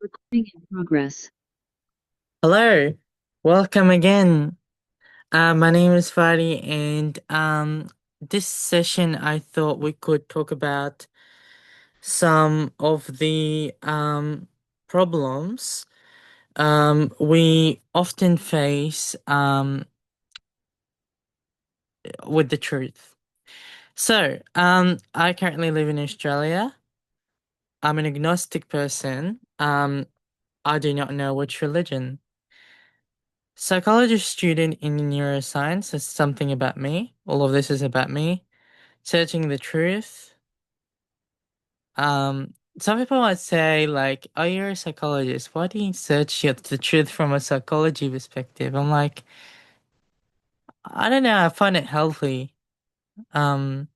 Recording in progress. Hello, welcome again. My name is Fadi, and this session I thought we could talk about some of the problems we often face with the truth. I currently live in Australia. I'm an agnostic person. I do not know which religion. Psychology student in neuroscience is something about me. All of this is about me. Searching the truth. Some people might say like, "Oh, you're a psychologist. Why do you search the truth from a psychology perspective?" I'm like, I don't know. I find it healthy. Um,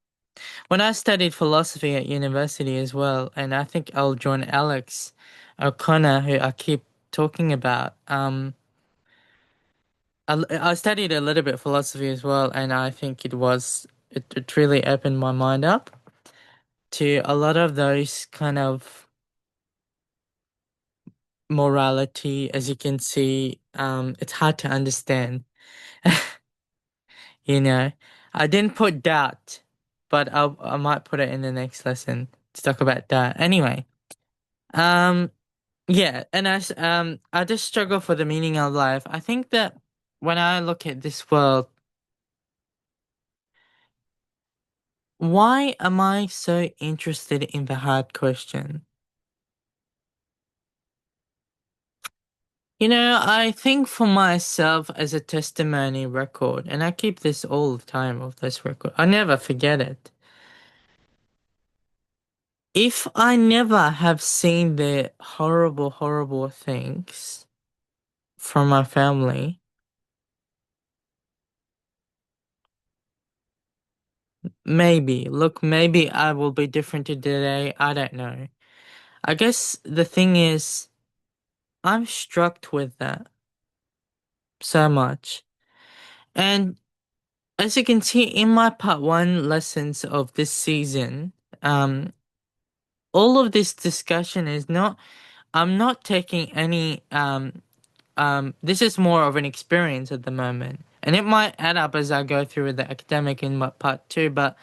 when I studied philosophy at university as well, and I think I'll join Alex O'Connor, who I keep talking about. I studied a little bit of philosophy as well, and I think it really opened my mind up to a lot of those kind of morality. As you can see, it's hard to understand. You know, I didn't put doubt, but I might put it in the next lesson to talk about doubt. Anyway, um, yeah, and I just struggle for the meaning of life. I think that when I look at this world, why am I so interested in the hard question? I think for myself as a testimony record, and I keep this all the time of this record. I never forget it. If I never have seen the horrible, horrible things from my family, maybe I will be different today. I don't know. I guess the thing is, I'm struck with that so much. And as you can see in my part one lessons of this season, um, all of this discussion is not, I'm not taking any, this is more of an experience at the moment. And it might add up as I go through the academic in my part two, but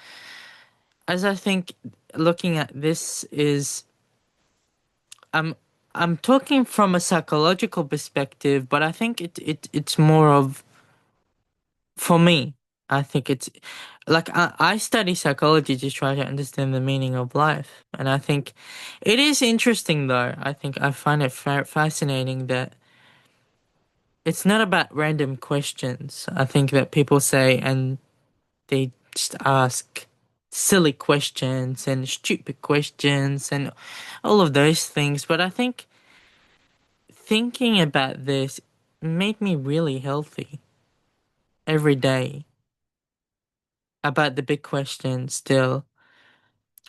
as I think looking at this is, I'm, I'm talking from a psychological perspective, but I think it's more of, for me, I think it's like I study psychology to try to understand the meaning of life. And I think it is interesting, though. I think I find it fascinating that it's not about random questions. I think that people say and they just ask silly questions and stupid questions and all of those things. But I think thinking about this made me really healthy every day about the big questions still.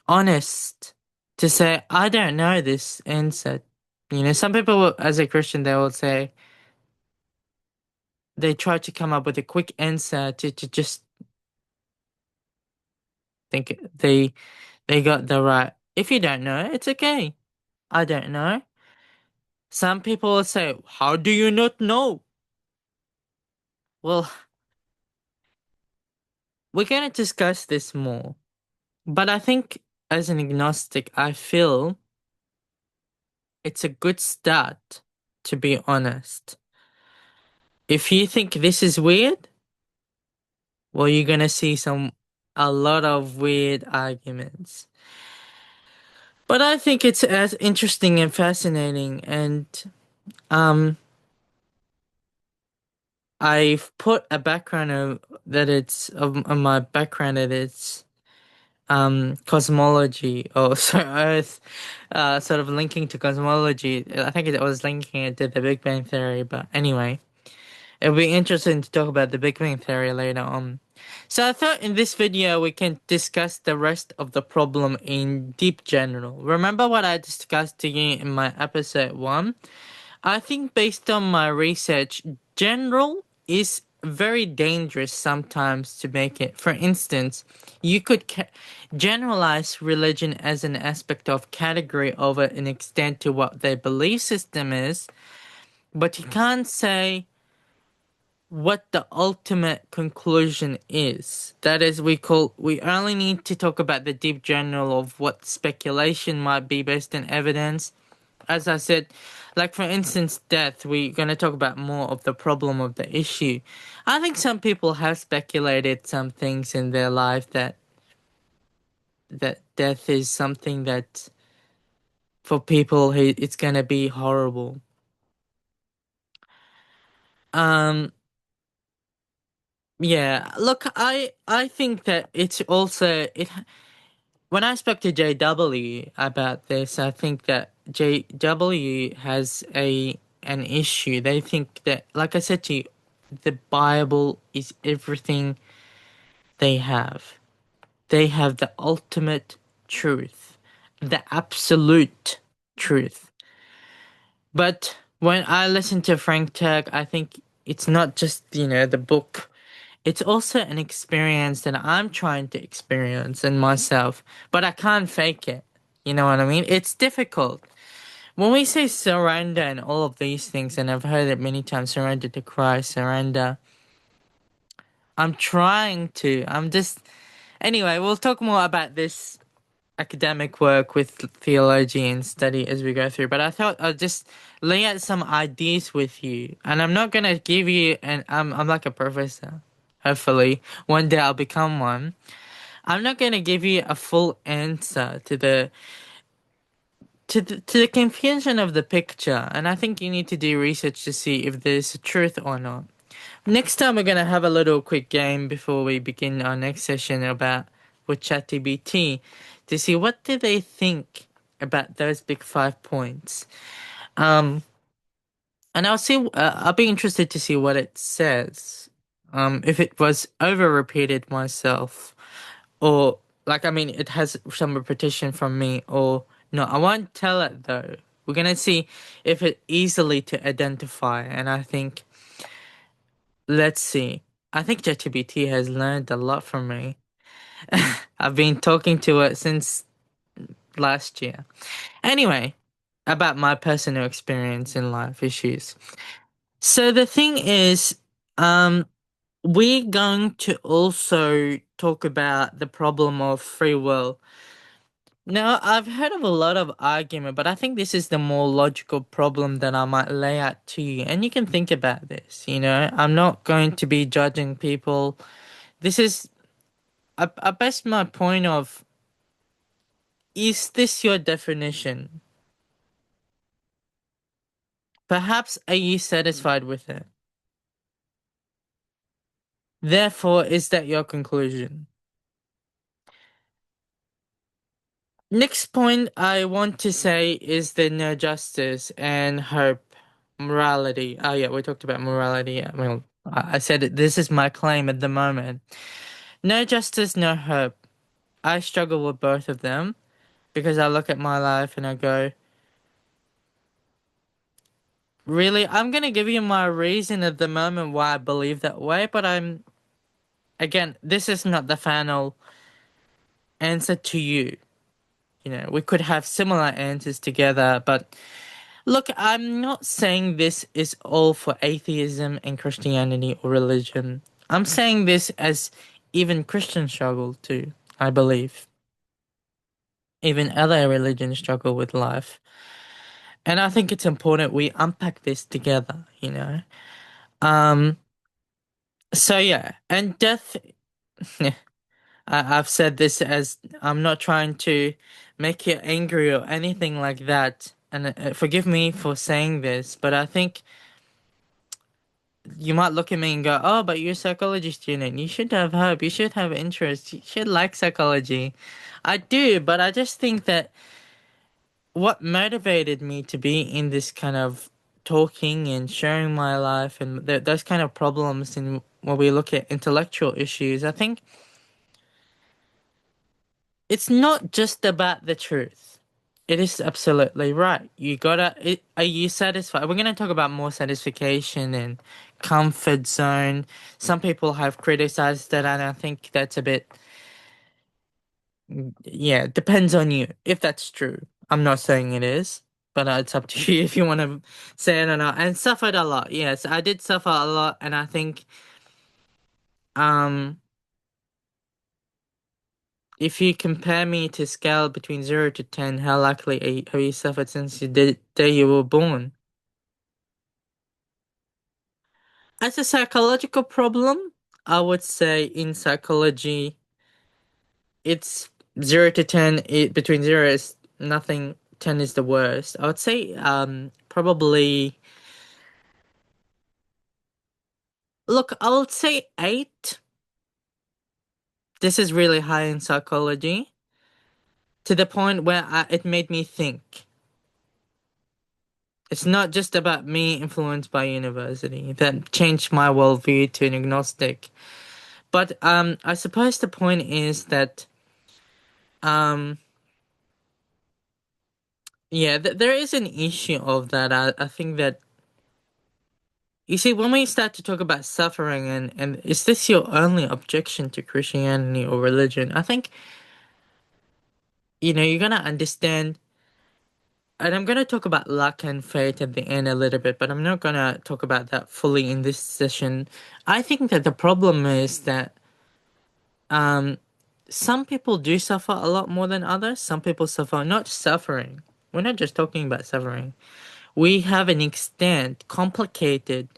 Honest to say, I don't know this answer. Some people, as a Christian, they will say they try to come up with a quick answer to just think they got the right. If you don't know, it's okay. I don't know. Some people will say, how do you not know? Well, we're going to discuss this more. But I think as an agnostic, I feel it's a good start, to be honest. If you think this is weird, well, you're gonna see a lot of weird arguments. But I think it's as interesting and fascinating, and um, I've put a background of my background that it's cosmology or so Earth, sort of linking to cosmology. I think it was linking it to the Big Bang Theory, but anyway. It'll be interesting to talk about the Big Bang Theory later on. So I thought in this video we can discuss the rest of the problem in deep general. Remember what I discussed to you in my episode 1? I think based on my research, general is very dangerous sometimes to make it. For instance, you could generalize religion as an aspect of category over an extent to what their belief system is, but you can't say what the ultimate conclusion is. That is, we only need to talk about the deep general of what speculation might be based on evidence. As I said, like for instance, death, we're going to talk about more of the problem of the issue. I think some people have speculated some things in their life that death is something that for people it's going to be horrible. Um yeah, look, I think that it's also it when I spoke to JW about this, I think that JW has an issue. They think that, like I said to you, the Bible is everything they have. They have the ultimate truth, the absolute truth. But when I listen to Frank Turk, I think it's not just, the book. It's also an experience that I'm trying to experience in myself, but I can't fake it. You know what I mean? It's difficult. When we say surrender and all of these things, and I've heard it many times, surrender to Christ, surrender. I'm trying to. I'm just. Anyway, we'll talk more about this academic work with theology and study as we go through. But I thought I'll just lay out some ideas with you, and I'm not gonna give you. And I'm like a professor. Hopefully, one day I'll become one. I'm not gonna give you a full answer to the confusion of the picture, and I think you need to do research to see if there's a truth or not. Next time we're gonna have a little quick game before we begin our next session about with ChatGPT to see what do they think about those big 5 points. Um, and I'll be interested to see what it says. If it was over repeated myself, or like I mean, it has some repetition from me, or no, I won't tell it though. We're gonna see if it easily to identify, and I think let's see. I think ChatGPT has learned a lot from me. I've been talking to it since last year. Anyway, about my personal experience in life issues. So the thing is, um, we're going to also talk about the problem of free will. Now, I've heard of a lot of argument, but I think this is the more logical problem that I might lay out to you. And you can think about this, I'm not going to be judging people. This is, I base my point of, is this your definition? Perhaps are you satisfied with it? Therefore, is that your conclusion? Next point I want to say is the no justice and hope, morality. Oh yeah, we talked about morality. Well, I said it. This is my claim at the moment. No justice, no hope. I struggle with both of them because I look at my life and I go, really, I'm gonna give you my reason at the moment why I believe that way, but again, this is not the final answer to you. We could have similar answers together, but look, I'm not saying this is all for atheism and Christianity or religion. I'm saying this as even Christians struggle too, I believe. Even other religions struggle with life. And I think it's important we unpack this together. Um, so yeah, and death, I've said this as I'm not trying to make you angry or anything like that. And forgive me for saying this, but I think you might look at me and go, "Oh, but you're a psychology student. You should have hope. You should have interest. You should like psychology." I do, but I just think that what motivated me to be in this kind of talking and sharing my life and those kind of problems, and when we look at intellectual issues, I think it's not just about the truth. It is absolutely right. Are you satisfied? We're going to talk about more satisfaction and comfort zone. Some people have criticized that, and I think that's a bit, yeah, it depends on you if that's true. I'm not saying it is, but it's up to you if you want to say it or not. And suffered a lot. Yes, I did suffer a lot, and I think um if you compare me to scale between 0 to 10, how likely have you suffered since the day you were born? As a psychological problem, I would say in psychology, it's 0 to 10. Between 0 is nothing, 10 is the worst. I would say probably, look, I would say 8. This is really high in psychology to the point where it made me think. It's not just about me influenced by university that changed my worldview to an agnostic. But I suppose the point is that um, yeah, there is an issue of that. I think that you see when we start to talk about suffering and is this your only objection to Christianity or religion? I think you're gonna understand. And I'm going to talk about luck and fate at the end a little bit, but I'm not going to talk about that fully in this session. I think that the problem is that um, some people do suffer a lot more than others. Some people suffer not suffering. We're not just talking about suffering. We have an extent, complicated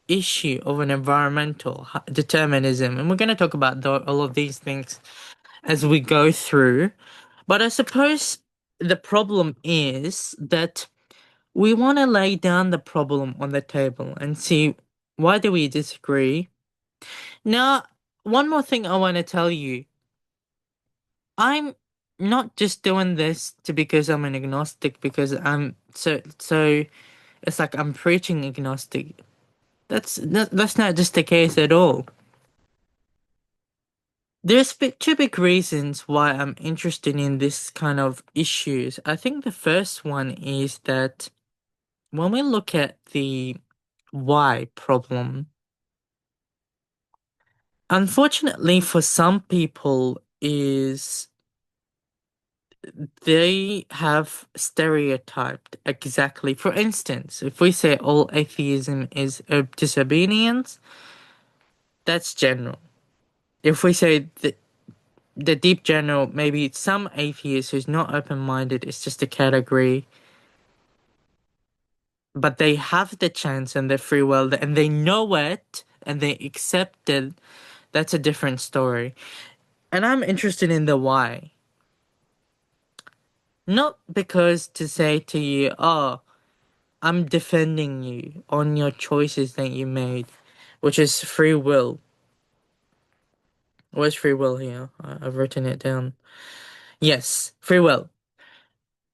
issue of an environmental determinism, and we're going to talk about all of these things as we go through. But I suppose the problem is that we want to lay down the problem on the table and see why do we disagree. Now, one more thing I want to tell you. I'm not just doing this to because I'm an agnostic because I'm so it's like I'm preaching agnostic. That's not just the case at all. There's two big reasons why I'm interested in this kind of issues. I think the first one is that when we look at the why problem, unfortunately for some people is they have stereotyped exactly. For instance, if we say all atheism is disobedience, that's general. If we say the deep general, maybe some atheist who's not open-minded is just a category, but they have the chance and the free will and they know it and they accept it, that's a different story. And I'm interested in the why. Not because to say to you, oh, I'm defending you on your choices that you made, which is free will. Where's free will here? I've written it down. Yes, free will.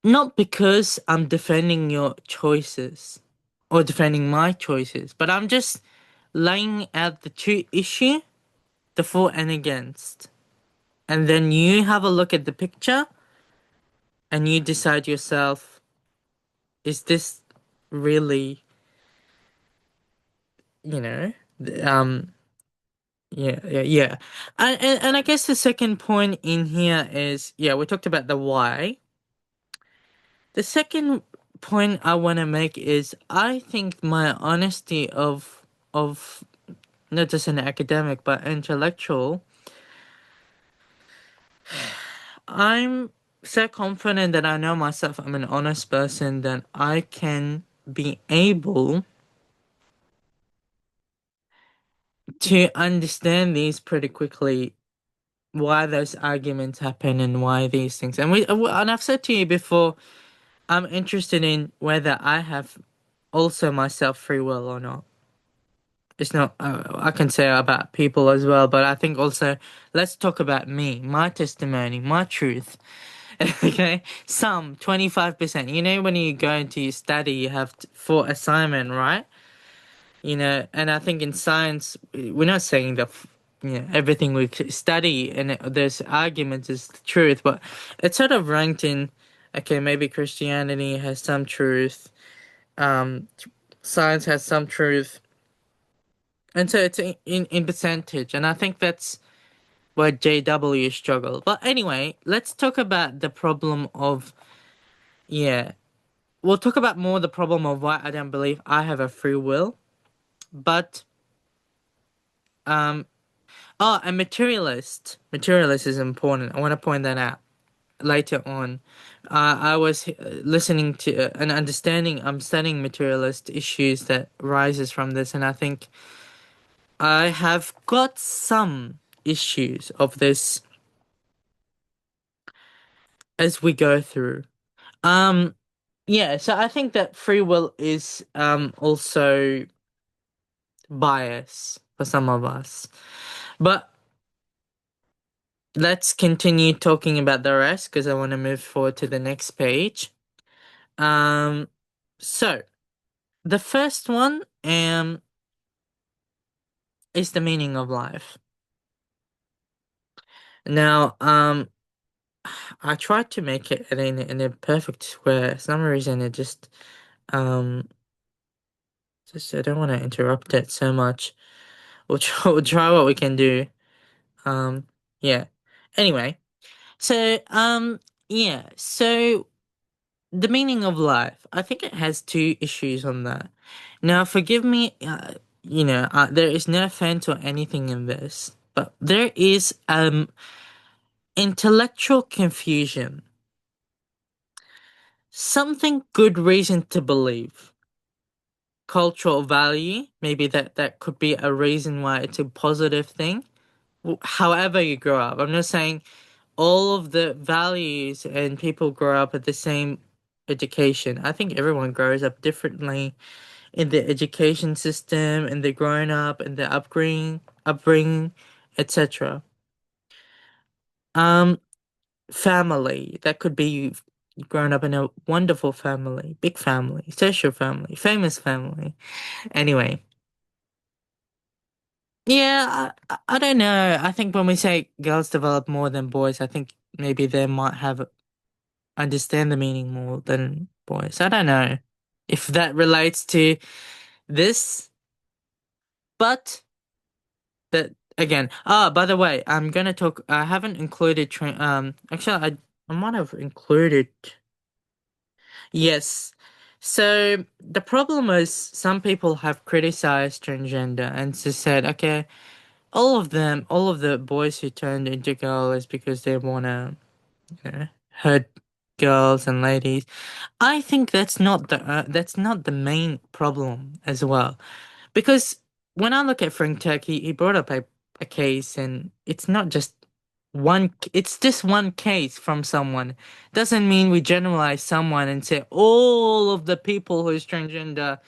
Not because I'm defending your choices or defending my choices, but I'm just laying out the two issue, the for and against. And then you have a look at the picture and you decide yourself, is this really, you know, um, yeah. And I guess the second point in here is, yeah, we talked about the why. The second point I want to make is I think my honesty of not just an academic but intellectual, I'm so confident that I know myself. I'm an honest person that I can be able to understand these pretty quickly why those arguments happen and why these things. And I've said to you before, I'm interested in whether I have also myself free will or not. It's not. I can say about people as well, but I think also let's talk about me, my testimony, my truth. Okay, some 25%. You know, when you go into your study, you have for assignment, right? And I think in science, we're not saying that everything we study and there's arguments is the truth, but it's sort of ranked in. Okay, maybe Christianity has some truth. Um, Science has some truth. And so it's in percentage, and I think that's where JW struggle. But anyway, let's talk about the problem of, yeah, we'll talk about more the problem of why I don't believe I have a free will. But um oh, a materialist. Materialist is important. I want to point that out later on. I was listening to and understanding. I'm studying materialist issues that rises from this, and I think I have got some issues of this as we go through. Um, yeah, so I think that free will is also bias for some of us. But let's continue talking about the rest because I want to move forward to the next page. Um, so the first one is the meaning of life. Now, I tried to make it in a perfect square. For some reason it um just I don't want to interrupt it so much. We'll try what we can do. Um, yeah. Anyway, so yeah, so the meaning of life. I think it has two issues on that. Now, forgive me, there is no offense or anything in this, but there is intellectual confusion. Something good reason to believe. Cultural value, maybe that could be a reason why it's a positive thing. However you grow up. I'm not saying all of the values and people grow up at the same education. I think everyone grows up differently in the education system, in the growing up, in the upbringing, etc. Um, family. That could be growing up in a wonderful family, big family, social family, famous family. Anyway, yeah, I don't know. I think when we say girls develop more than boys, I think maybe they might have understand the meaning more than boys. I don't know if that relates to this, but that again. Ah, by the way, I'm gonna talk. I haven't included actually, I might have included. Yes. So the problem is some people have criticized transgender and just said, okay, all of the boys who turned into girls is because they wanna, hurt girls and ladies. I think that's not the main problem as well, because when I look at Frank Turk, he brought up a case, and it's not just one. It's just one case from someone. Doesn't mean we generalize someone and say all of the people who's transgender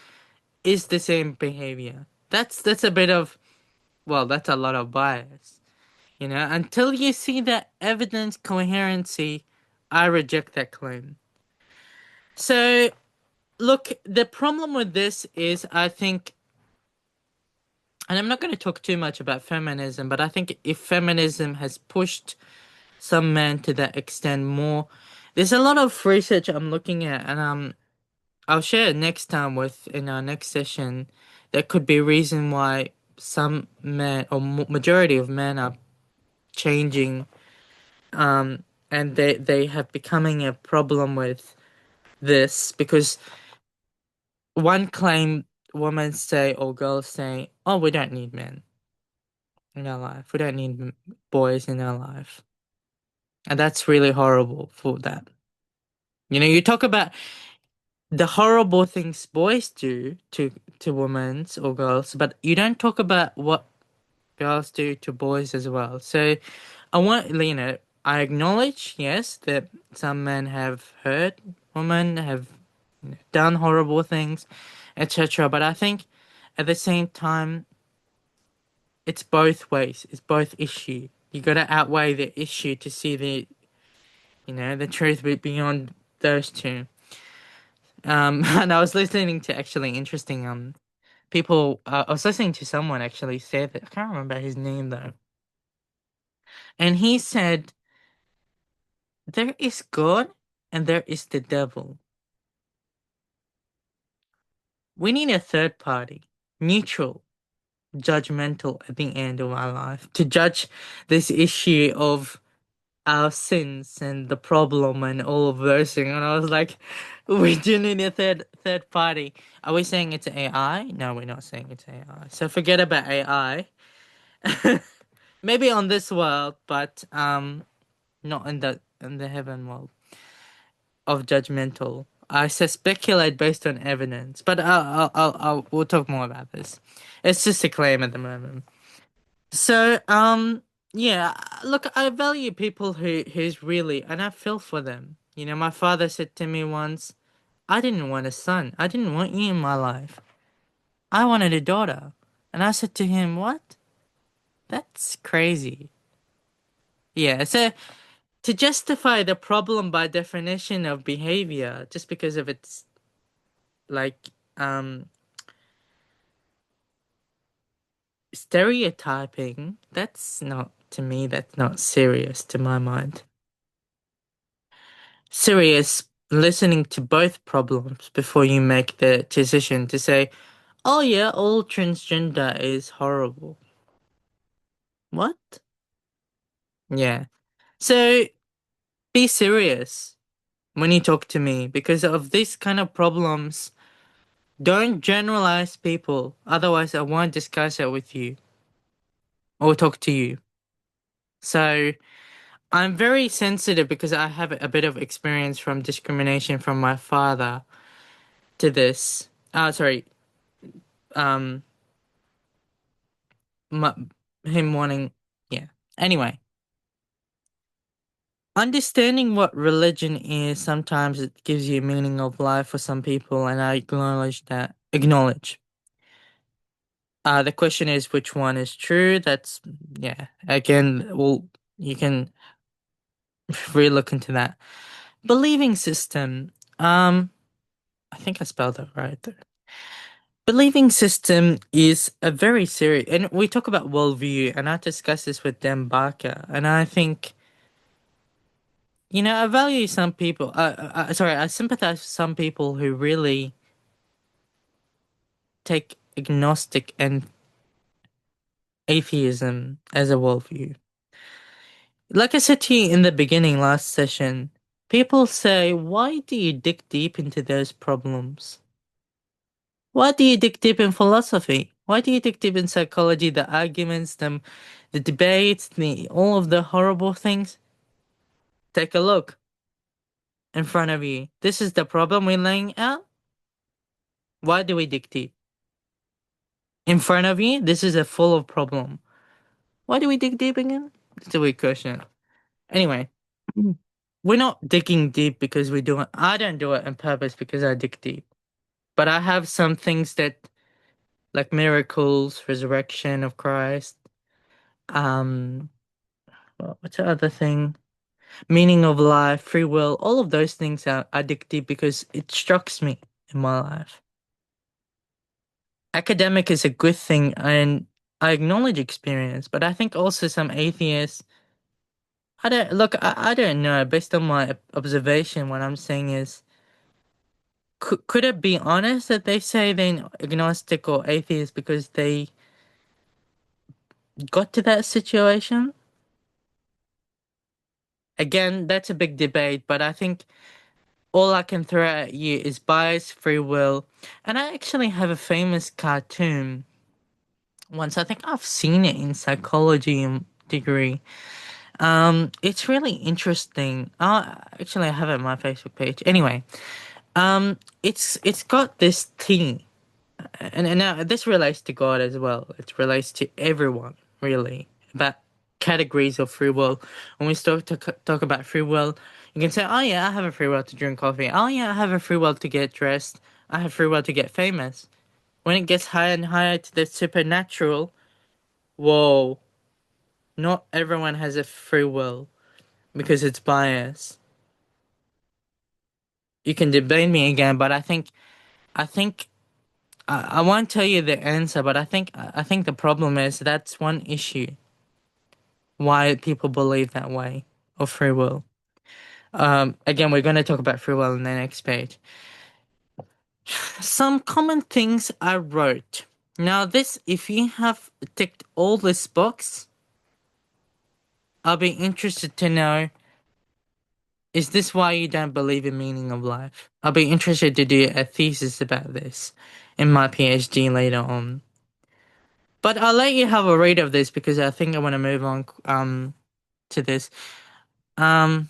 is the same behavior. That's a bit of, well, that's a lot of bias. Until you see that evidence coherency, I reject that claim. So look, the problem with this is I think, and I'm not going to talk too much about feminism, but I think if feminism has pushed some men to that extent more, there's a lot of research I'm looking at, and I'll share it next time with in our next session. That could be a reason why some men or majority of men are changing, and they have becoming a problem with this because one claim women say or girls say, "Oh, we don't need men in our life. We don't need boys in our life," and that's really horrible for that. You talk about the horrible things boys do to women or girls, but you don't talk about what girls do to boys as well. So I want, I acknowledge, yes, that some men have hurt women, have done horrible things, etc. But I think at the same time, it's both ways. It's both issue. You got to outweigh the issue to see the truth beyond those two. And I was listening to actually interesting people. I was listening to someone actually say that I can't remember his name though, and he said there is God and there is the devil. We need a third party, neutral. judgmental at the end of my life to judge this issue of our sins and the problem and all of those things. And I was like, we do need a third party. Are we saying it's AI? No, we're not saying it's AI. So forget about AI. Maybe on this world, but not in the heaven world of judgmental. I say speculate based on evidence, but we'll talk more about this. It's just a claim at the moment. So, yeah, look, I value people who's really, and I feel for them. You know, my father said to me once, I didn't want a son. I didn't want you in my life. I wanted a daughter. And I said to him, what? That's crazy. Yeah, so to justify the problem by definition of behavior, just because of its, like, stereotyping, that's not, to me, that's not serious to my mind. Serious listening to both problems before you make the decision to say, oh yeah, all transgender is horrible. What? Yeah. So be serious when you talk to me because of these kind of problems. Don't generalize people, otherwise I won't discuss it with you or talk to you. So I'm very sensitive because I have a bit of experience from discrimination from my father to this. Sorry, um, my, him wanting, yeah. Anyway, understanding what religion is sometimes it gives you a meaning of life for some people, and I acknowledge that. Acknowledge. The question is which one is true. That's yeah. Again, well, you can really look into that. Believing system. I think I spelled that right there. Believing system is a very serious, and we talk about worldview, and I discussed this with Dan Barker, and I think, you know, I value some people. Sorry, I sympathize with some people who really take agnostic and atheism as a worldview. Like I said to you in the beginning last session, people say, why do you dig deep into those problems? Why do you dig deep in philosophy? Why do you dig deep in psychology, the arguments, the debates, the all of the horrible things? Take a look in front of you. This is the problem we're laying out. Why do we dig deep? In front of you, this is a full of problem. Why do we dig deep again? It's a weird question. Anyway, we're not digging deep because we do it. I don't do it on purpose because I dig deep. But I have some things that, like miracles, resurrection of Christ, um, what's the other thing? Meaning of life, free will, all of those things are addictive because it strikes me in my life. Academic is a good thing and I acknowledge experience, but I think also some atheists, I don't look, I don't know, based on my observation, what I'm saying is could it be honest that they say they're agnostic or atheist because they got to that situation? Again, that's a big debate, but I think all I can throw at you is bias, free will. And I actually have a famous cartoon once. I think I've seen it in psychology degree. It's really interesting. Actually I have it on my Facebook page. Anyway, it's got this thing, and now this relates to God as well. It relates to everyone, really, about categories of free will. When we start to talk about free will, you can say, oh yeah, I have a free will to drink coffee. Oh yeah, I have a free will to get dressed. I have free will to get famous. When it gets higher and higher to the supernatural, whoa, not everyone has a free will because it's biased. You can debate me again, but I think I won't tell you the answer, but I think the problem is that's one issue why people believe that way of free will. Again, we're going to talk about free will in the next page. Some common things I wrote. Now, this, if you have ticked all this box, I'll be interested to know, is this why you don't believe in meaning of life? I'll be interested to do a thesis about this in my PhD later on. But I'll let you have a read of this because I think I want to move on to this. Um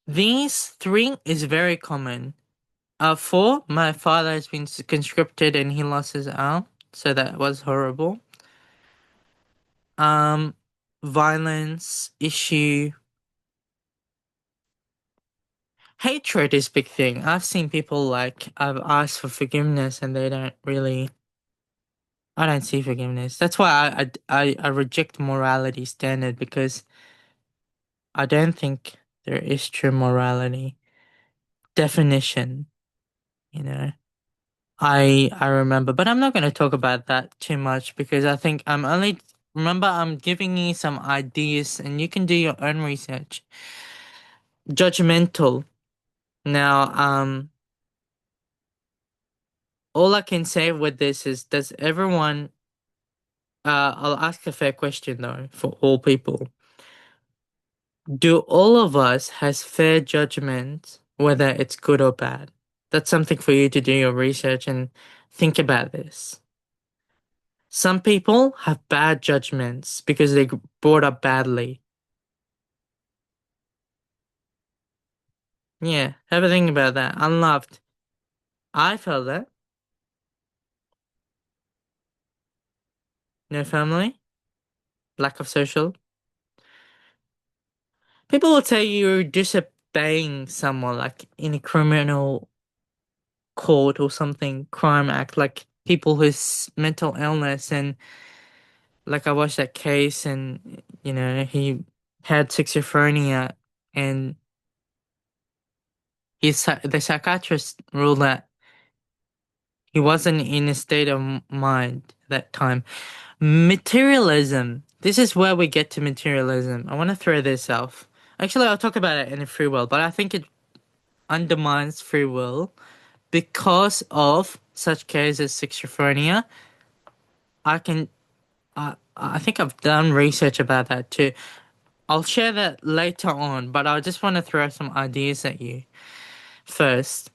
these three is very common. Four, my father has been conscripted and he lost his arm, so that was horrible. Um Violence, issue, hatred is big thing. I've seen people like I've asked for forgiveness and they don't really. I don't see forgiveness. That's why I reject morality standard because I don't think there is true morality definition. You know, I remember, but I'm not going to talk about that too much because I think I'm only remember I'm giving you some ideas and you can do your own research. Judgmental. Now, all I can say with this is, does everyone? I'll ask a fair question though for all people. Do all of us has fair judgment, whether it's good or bad? That's something for you to do your research and think about this. Some people have bad judgments because they brought up badly. Yeah, have a think about that. Unloved. I felt that. No family, lack of social. People will tell you you're disobeying someone, like in a criminal court or something, crime act, like people who's mental illness and like I watched that case and he had schizophrenia and the psychiatrist ruled that he wasn't in a state of mind at that time. Materialism. This is where we get to materialism. I want to throw this off. Actually, I'll talk about it in a free will, but I think it undermines free will because of such cases as schizophrenia. I can I think I've done research about that too. I'll share that later on, but I just want to throw some ideas at you first.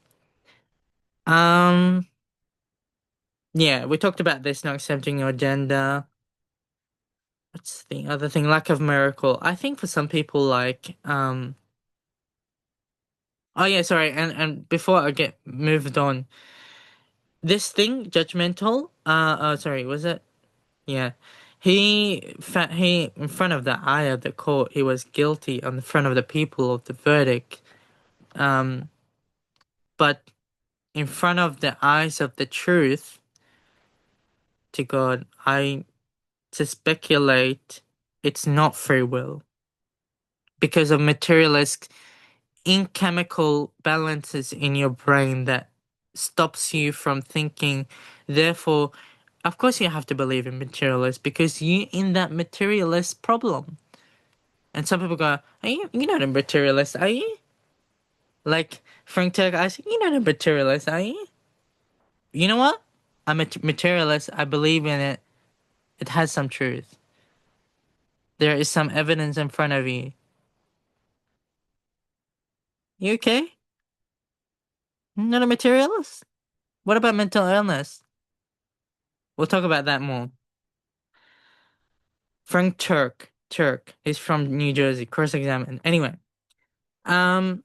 Um, yeah, we talked about this, not accepting your gender. What's the other thing? Lack of miracle. I think for some people, oh yeah, sorry, and before I get moved on, this thing, judgmental. Sorry, was it? Yeah, he in front of the eye of the court, he was guilty on the front of the people of the verdict. Um, but in front of the eyes of the truth to God, I to speculate it's not free will because of materialist in chemical balances in your brain that stops you from thinking. Therefore, of course, you have to believe in materialist because you in that materialist problem. And some people go, "Are you're not a materialist, are you?" Like Frank Turk, I say, "You're not a materialist, are you?" You know what? I'm a materialist. I believe in it. It has some truth. There is some evidence in front of you. You okay? Not a materialist? What about mental illness? We'll talk about that more. Frank Turk. Turk. He's from New Jersey. Cross-examined. Anyway. Um,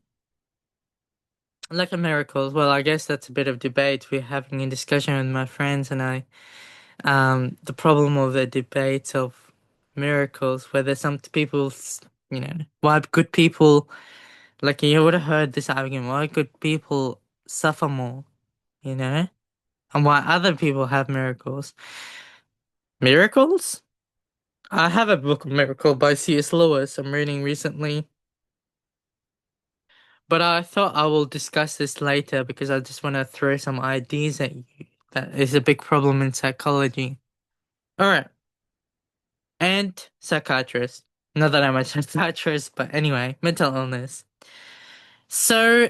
like a miracles. Well, I guess that's a bit of debate. We're having a discussion with my friends and I. The problem of the debate of miracles, whether some people, why good people, like you would have heard this argument, why good people suffer more, you know? And why other people have miracles. Miracles? I have a book, Miracle by C.S. Lewis, I'm reading recently. But I thought I will discuss this later because I just want to throw some ideas at you. That is a big problem in psychology. Alright. And psychiatrist. Not that I'm a psychiatrist, but anyway, mental illness. So,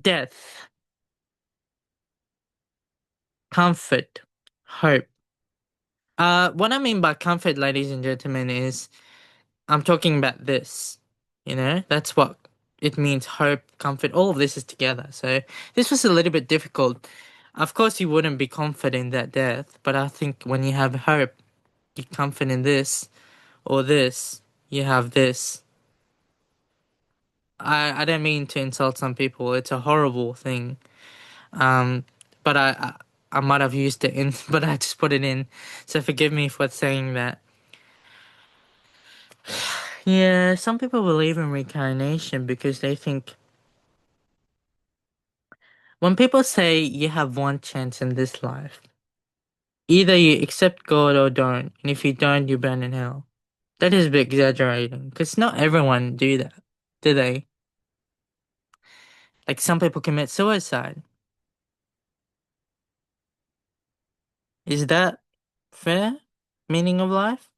death. comfort, hope. What I mean by comfort, ladies and gentlemen, is I'm talking about this. That's what it means. Hope, comfort, all of this is together. So this was a little bit difficult. Of course, you wouldn't be confident in that death, but I think when you have hope, you comfort in this or this, you have this. I don't mean to insult some people. It's a horrible thing. Um, but I might have used it in, but I just put it in. So forgive me for saying that. Yeah, some people believe in reincarnation because they think when people say you have one chance in this life, either you accept God or don't, and if you don't, you burn in hell. That is a bit exaggerating because not everyone do that, do they? Like some people commit suicide. Is that fair? Meaning of life?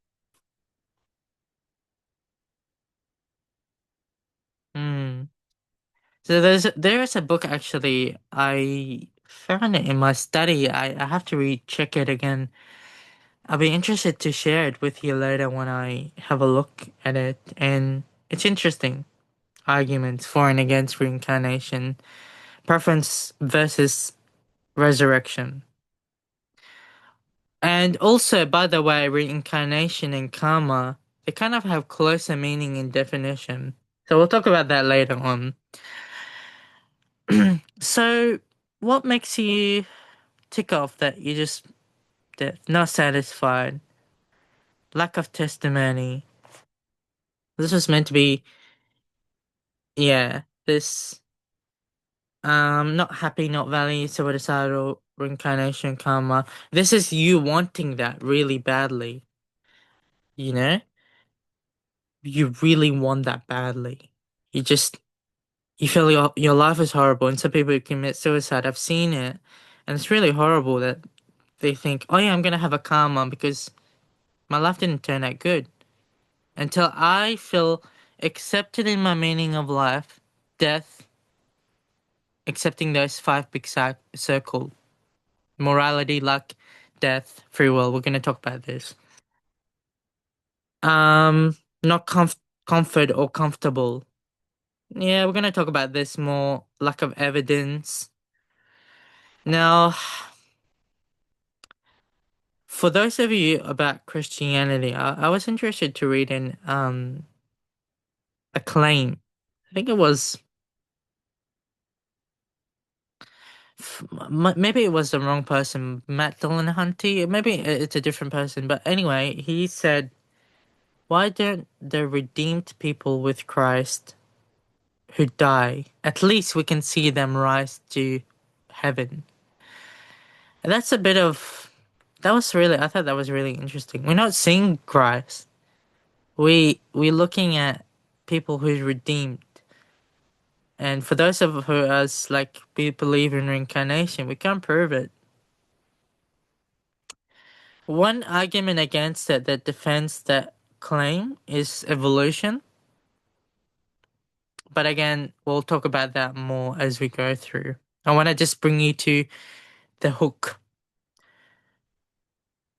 Hmm. So there is a book actually. I found it in my study. I have to recheck it again. I'll be interested to share it with you later when I have a look at it. And it's interesting. Arguments for and against reincarnation, preference versus resurrection. And also, by the way, reincarnation and karma, they kind of have closer meaning and definition. So we'll talk about that later on. So, what makes you tick off that you just that not satisfied, lack of testimony? This was meant to be, yeah, this not happy, not valued, suicidal, reincarnation, karma. This is you wanting that really badly, you know? You really want that badly. You just you feel your life is horrible, and some people commit suicide. I've seen it, and it's really horrible that they think, "Oh yeah, I'm gonna have a karma because my life didn't turn out good." Until I feel accepted in my meaning of life, death, accepting those five big circle, morality, luck, death, free will. We're gonna talk about this. Not comfort or comfortable. Yeah, we're gonna talk about this more. Lack of evidence. Now, for those of you about Christianity, I was interested to read in a claim. I think it was maybe it was the wrong person, Matt Dillon Hunty. Maybe it's a different person. But anyway, he said, "Why don't the redeemed people with Christ who die, at least we can see them rise to heaven?" And that's a bit of that was really I thought that was really interesting. We're not seeing Christ. We're looking at people who's redeemed. And for those of us like we believe in reincarnation, we can't prove it. One argument against it that defends that claim is evolution. But again, we'll talk about that more as we go through. I want to just bring you to the hook.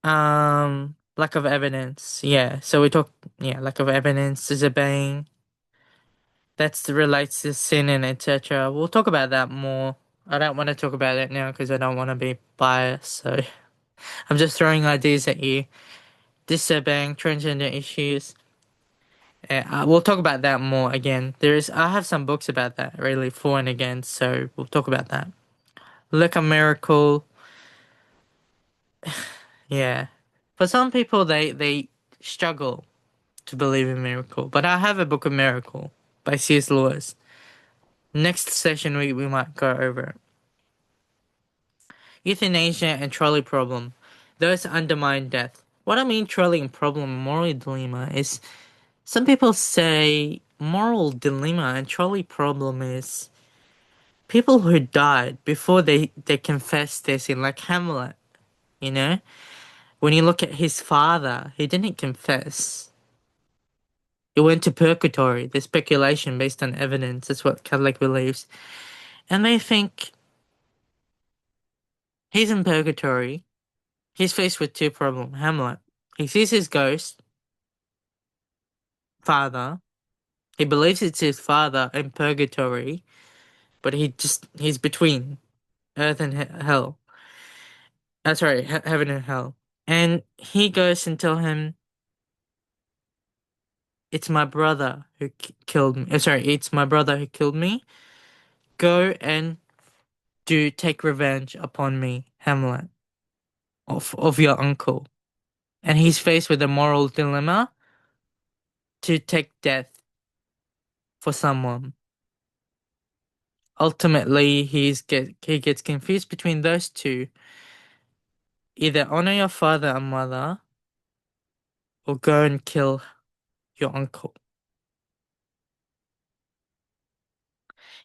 Lack of evidence. Yeah. So we talk. Yeah, lack of evidence, disobeying. That's relates to sin and etc. We'll talk about that more. I don't want to talk about it now because I don't want to be biased. So I'm just throwing ideas at you. Disobeying transgender issues. We'll talk about that more again. I have some books about that, really, for and against. So we'll talk about that. Like a miracle. Yeah. For some people, they struggle to believe in miracle. But I have a book of miracle by C.S. Lewis. Next session, we might go over it. Euthanasia and trolley problem. Those undermine death. What I mean trolley problem, moral dilemma is some people say moral dilemma and trolley problem is people who died before they confessed their sin, like Hamlet, you know? When you look at his father, he didn't confess. He went to purgatory. There's speculation based on evidence. That's what Catholic believes. And they think He's in purgatory. He's faced with two problems. Hamlet. He sees his ghost, father. He believes it's his father in purgatory, but he's between earth and hell. Sorry, heaven and hell. And he goes and tell him, "It's my brother who killed me. Sorry, it's my brother who killed me. Go and do take revenge upon me, Hamlet, of your uncle." And he's faced with a moral dilemma to take death for someone. Ultimately, he gets confused between those two. Either honor your father and mother, or go and kill your uncle.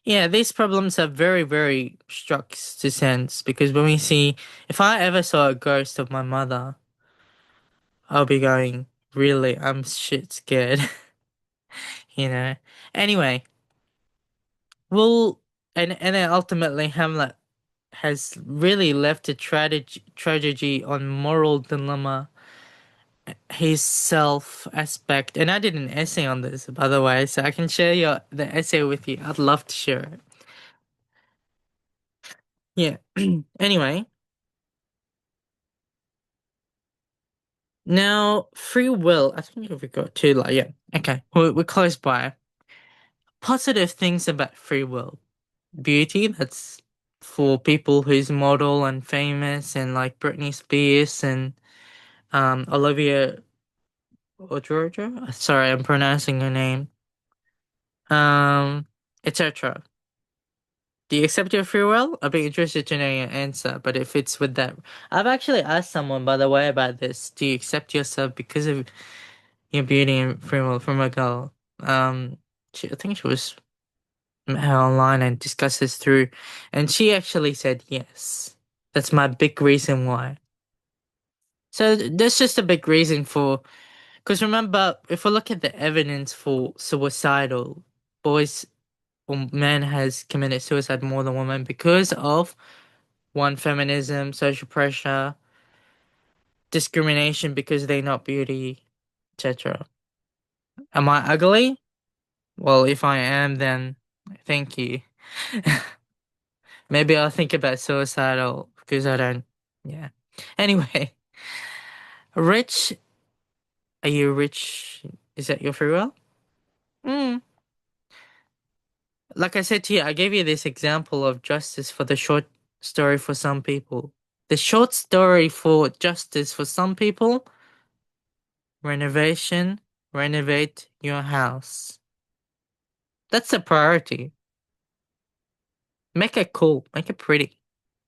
Yeah, these problems are very, very struck to sense because when we see, if I ever saw a ghost of my mother, I'll be going, really, I'm shit scared, you know. Anyway, well, and then ultimately Hamlet has really left a tragedy on moral dilemma, his self aspect, and I did an essay on this, by the way, so I can share the essay with you. I'd love to share it. Yeah. Anyway, now free will. I think we got two. Like, yeah. Okay, we're close by. Positive things about free will: beauty. That's for people who's model and famous, and like Britney Spears and Olivia Rodrigo. Sorry, I'm pronouncing her name. Um, etc. Do you accept your free will? I'd be interested to know your answer, but if it's with that, I've actually asked someone, by the way, about this. Do you accept yourself because of your beauty and free will from a girl? I think she was met her online and discussed this through, and she actually said yes. That's my big reason why. So that's just a big reason for, because remember, if we look at the evidence for suicidal, boys or men has committed suicide more than women because of one, feminism, social pressure, discrimination because they're not beauty, etc. Am I ugly? Well, if I am, then thank you. Maybe I'll think about suicidal because I don't. Yeah. Anyway, rich. Are you rich? Is that your free will? Mm. Like I said to you, I gave you this example of justice for the short story for some people. The short story for justice for some people, renovation, renovate your house. That's a priority. Make it cool, make it pretty,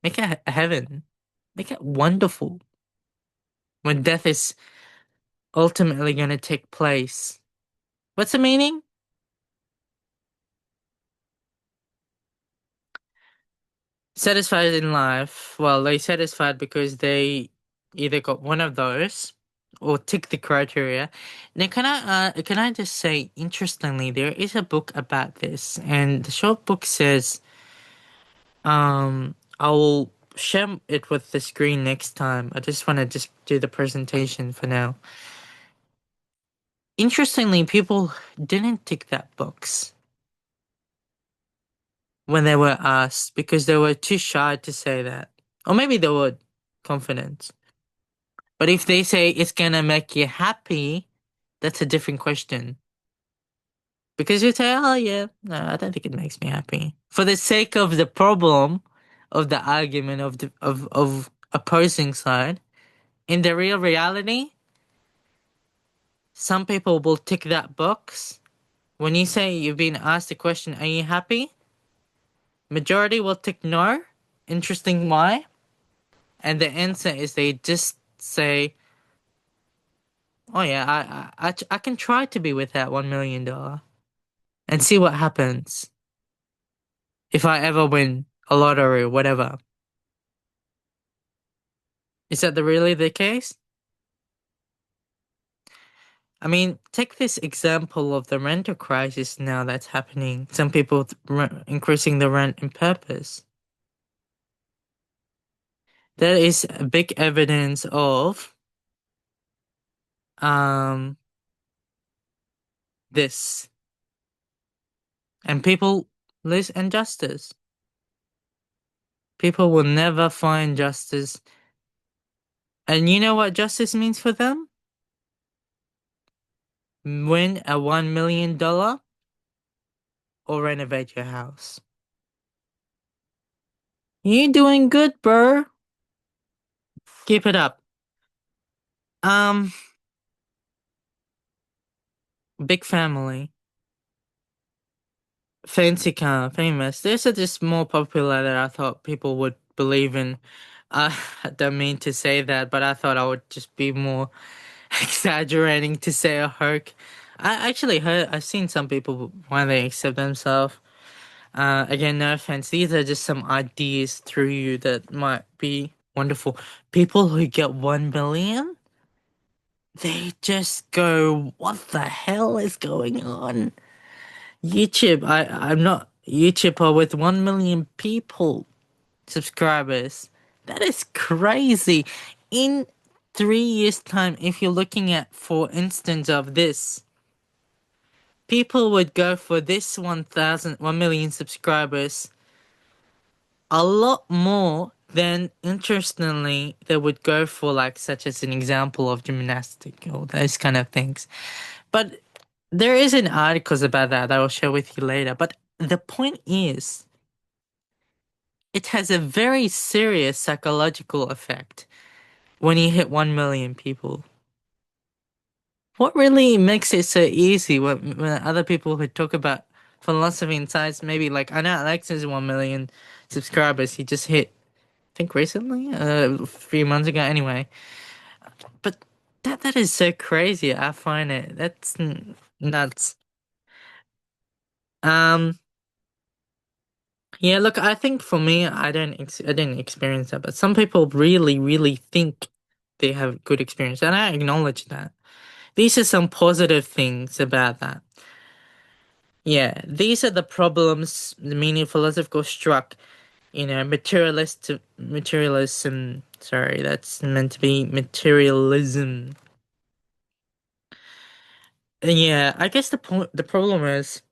make it heaven, make it wonderful when death is ultimately going to take place. What's the meaning? Satisfied in life. Well, they satisfied because they either got one of those or tick the criteria. Now, can I just say, interestingly, there is a book about this, and the short book says, I will share it with the screen next time. I just want to just do the presentation for now. Interestingly, people didn't tick that box when they were asked because they were too shy to say that. Or maybe they were confident. But if they say it's gonna make you happy, that's a different question. Because you say, oh yeah, no, I don't think it makes me happy. For the sake of the problem, of the argument of opposing side, in the real reality, some people will tick that box. When you say you've been asked the question, are you happy? Majority will tick no. Interesting why? And the answer is they just say, oh yeah, I can try to be with that $1 million and see what happens if I ever win a lottery or whatever. Is that really the case? I mean, take this example of the rental crisis now that's happening. Some people increasing the rent in purpose. That is a big evidence of um this. And people lose injustice. People will never find justice. And you know what justice means for them? Win a $1 million or renovate your house. You doing good, bro. Keep it up. Um, big family. Fancy car, famous. This is just more popular than I thought people would believe in. I don't mean to say that, but I thought I would just be more exaggerating to say a hoax. I actually I've seen some people why they accept themselves. Again, no offense. These are just some ideas through you that might be wonderful. People who get 1 million, they just go, "What the hell is going on?" YouTube. I'm not YouTuber with 1 million people subscribers. That is crazy. In 3 years' time, if you're looking at, for instance, of this, people would go for this 1 million subscribers a lot more than, interestingly, they would go for, like, such as an example of gymnastic or those kind of things. But there is an articles about that I will share with you later. But the point is, it has a very serious psychological effect when you hit 1 million people. What really makes it so easy when other people who talk about philosophy and science, maybe like I know Alexa's 1 million subscribers, he just hit, I think recently, a few months ago anyway. But that is so crazy. I find it that's nuts. Um, yeah, look, I think for me, I didn't experience that, but some people really, really think they have good experience, and I acknowledge that. These are some positive things about that. Yeah, these are the problems the meaning philosophical struck, materialism. Sorry, that's meant to be materialism. And yeah, I guess the problem is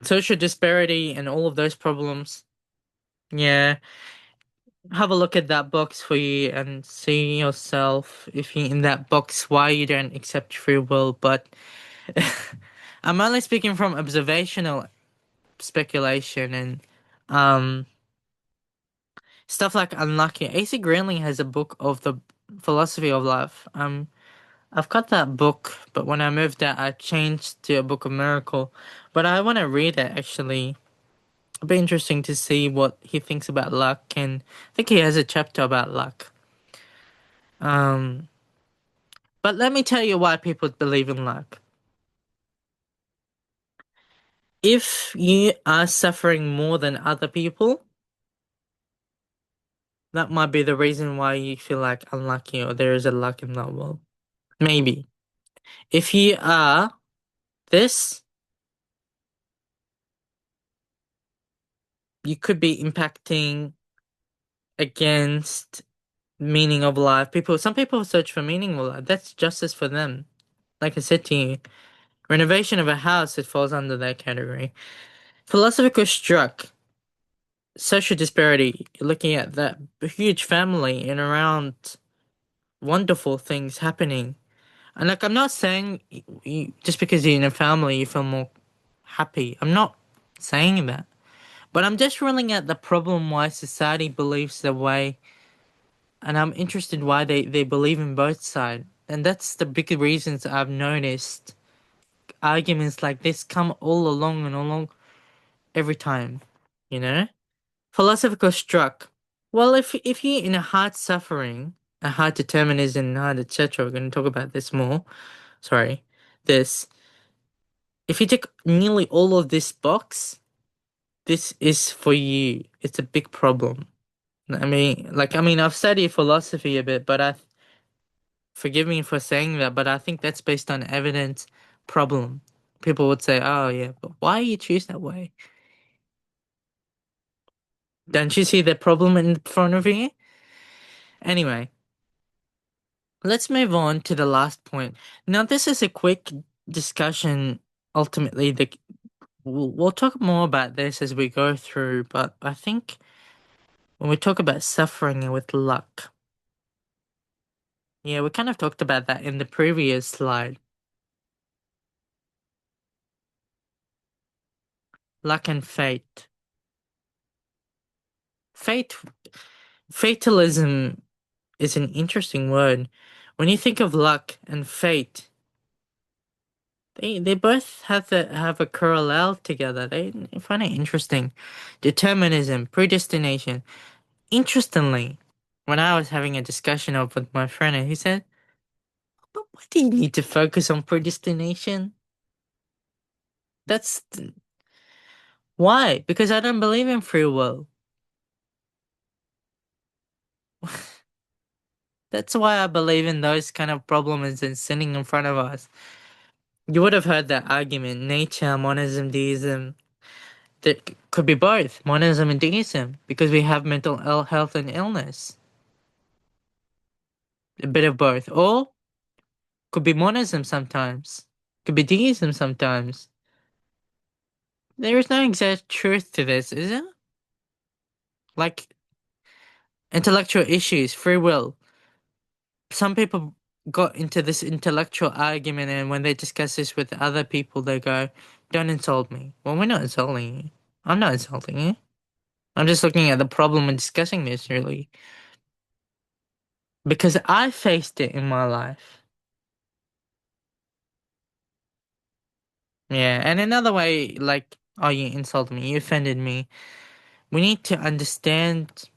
social disparity and all of those problems. Yeah, have a look at that box for you and see yourself if you in that box why you don't accept free will. But I'm only speaking from observational speculation and um stuff like unlucky. AC Greenling has a book of the philosophy of life. I've got that book, but when I moved out, I changed to a book of miracle. But I want to read it actually. It'll be interesting to see what he thinks about luck, and I think he has a chapter about luck. Um, but let me tell you why people believe in luck. If you are suffering more than other people, that might be the reason why you feel like unlucky or there is a luck in that world. Maybe. If you are this, you could be impacting against meaning of life. Some people search for meaning of life. That's justice for them. Like I said to you, renovation of a house, it falls under that category. Philosophical struck, social disparity, you're looking at that huge family and around wonderful things happening. And like, I'm not saying just because you're in a family, you feel more happy. I'm not saying that. But I'm just ruling out the problem why society believes the way, and I'm interested why they believe in both sides. And that's the big reasons I've noticed arguments like this come all along and along every time, you know? Philosophical struck. Well, if you're in a hard suffering, a hard determinism, hard etc., we're going to talk about this more. Sorry, this. If you tick nearly all of this box, this is for you. It's a big problem. I've studied philosophy a bit, but forgive me for saying that, but I think that's based on evidence problem. People would say, oh yeah, but why you choose that way? Don't you see the problem in front of you? Anyway, let's move on to the last point. Now, this is a quick discussion. Ultimately, we'll talk more about this as we go through, but I think when we talk about suffering with luck, yeah, we kind of talked about that in the previous slide. Luck and fate. Fate, fatalism is an interesting word. When you think of luck and fate, they both have a parallel together. They I find it interesting. Determinism, predestination. Interestingly, when I was having a discussion of with my friend, and he said, "But why do you need to focus on predestination? That's why? Because I don't believe in free will. That's why I believe in those kind of problems and sitting in front of us. You would have heard that argument: nature, monism, deism. That could be both monism and deism because we have mental health and illness. A bit of both, or could be monism sometimes. Could be deism sometimes. There is no exact truth to this, is it? Like intellectual issues, free will. Some people got into this intellectual argument, and when they discuss this with other people, they go, "Don't insult me." Well, we're not insulting you. I'm not insulting you. I'm just looking at the problem and discussing this, really. Because I faced it in my life. Yeah, and another way, like, oh, you insulted me, you offended me. We need to understand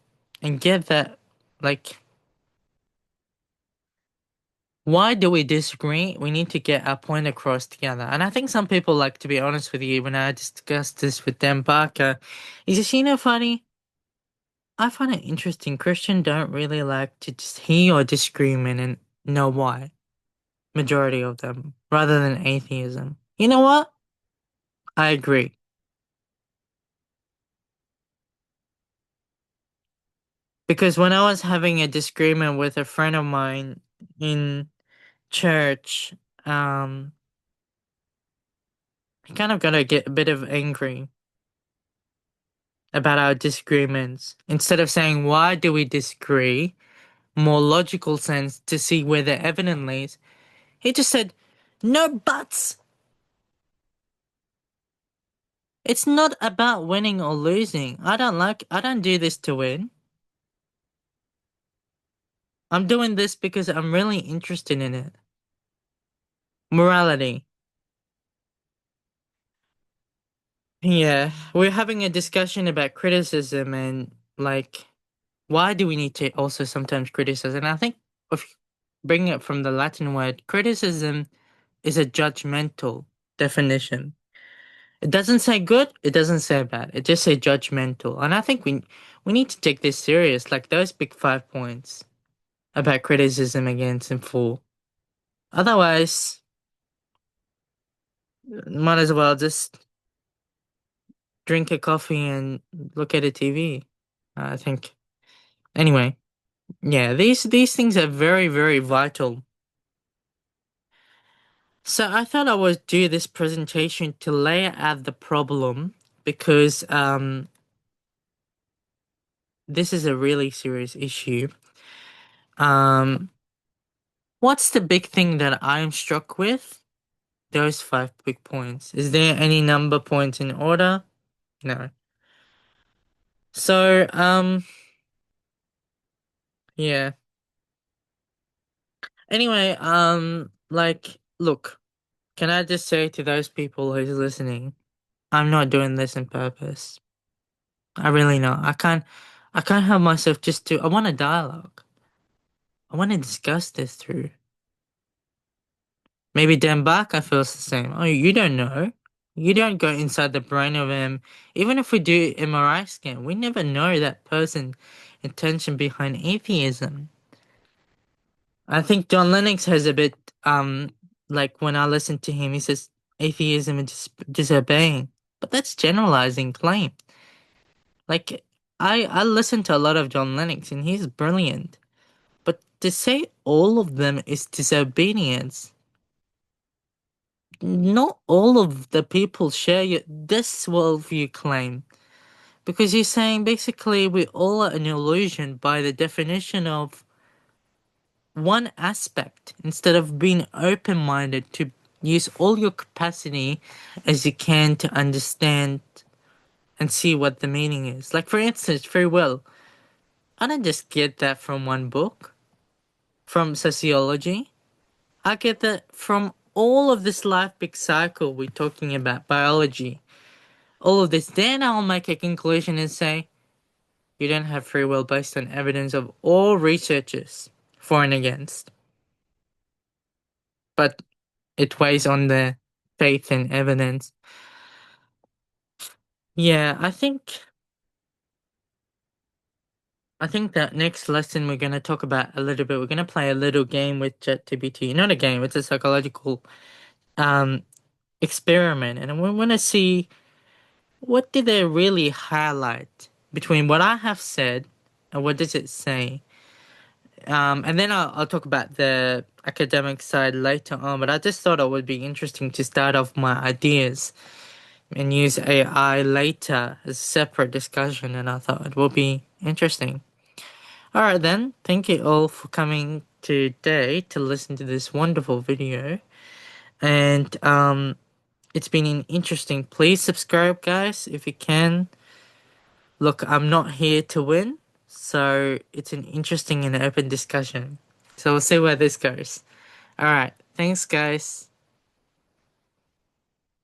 and get that, like, why do we disagree? We need to get our point across together. And I think some people, like, to be honest with you, when I discussed this with Dan Barker, he says, funny, I find it interesting. Christians don't really like to just hear your disagreement and know why. Majority of them, rather than atheism. You know what? I agree. Because when I was having a disagreement with a friend of mine in church, he kind of got to get a bit of angry about our disagreements. Instead of saying, why do we disagree? More logical sense to see where the evidence lays. He just said, no buts. It's not about winning or losing. I don't do this to win. I'm doing this because I'm really interested in it. Morality. Yeah, we're having a discussion about criticism and like why do we need to also sometimes criticize? And I think if you bring it from the Latin word, criticism is a judgmental definition. It doesn't say good, it doesn't say bad. It just say judgmental. And I think we need to take this serious, like those big 5 points about criticism against in full. Otherwise, might as well just drink a coffee and look at a TV. I think. Anyway, yeah, these things are very, very vital. So I thought I would do this presentation to lay out the problem because this is a really serious issue. Um what's the big thing that I'm struck with? Those 5 big points. Is there any number points in order? No. So yeah. Anyway, like look, can I just say to those people who's listening, I'm not doing this on purpose. I really not. I can't help myself just to I want a dialogue. I want to discuss this through. Maybe Dan Barker feels the same. Oh, you don't know. You don't go inside the brain of him. Even if we do MRI scan, we never know that person intention behind atheism. I think John Lennox has a bit like when I listen to him, he says atheism is disobeying. But that's generalizing claim. Like I listen to a lot of John Lennox and he's brilliant. But to say all of them is disobedience, not all of the people share this worldview claim. Because he's saying basically we all are an illusion by the definition of one aspect instead of being open minded to use all your capacity as you can to understand and see what the meaning is. Like, for instance, free will. I don't just get that from one book, from sociology. I get that from all of this life big cycle we're talking about, biology, all of this. Then I'll make a conclusion and say, you don't have free will based on evidence of all researchers, for and against. But it weighs on the faith and evidence. Yeah, I think that next lesson we're gonna talk about a little bit. We're gonna play a little game with ChatGPT. Not a game, it's a psychological um experiment, and we wanna see what did they really highlight between what I have said and what does it say. And then I'll talk about the academic side later on, but I just thought it would be interesting to start off my ideas and use AI later as a separate discussion, and I thought it will be interesting. Alright then, thank you all for coming today to listen to this wonderful video. And it's been an interesting. Please subscribe guys if you can. Look, I'm not here to win, so it's an interesting and open discussion. So we'll see where this goes. Alright, thanks guys.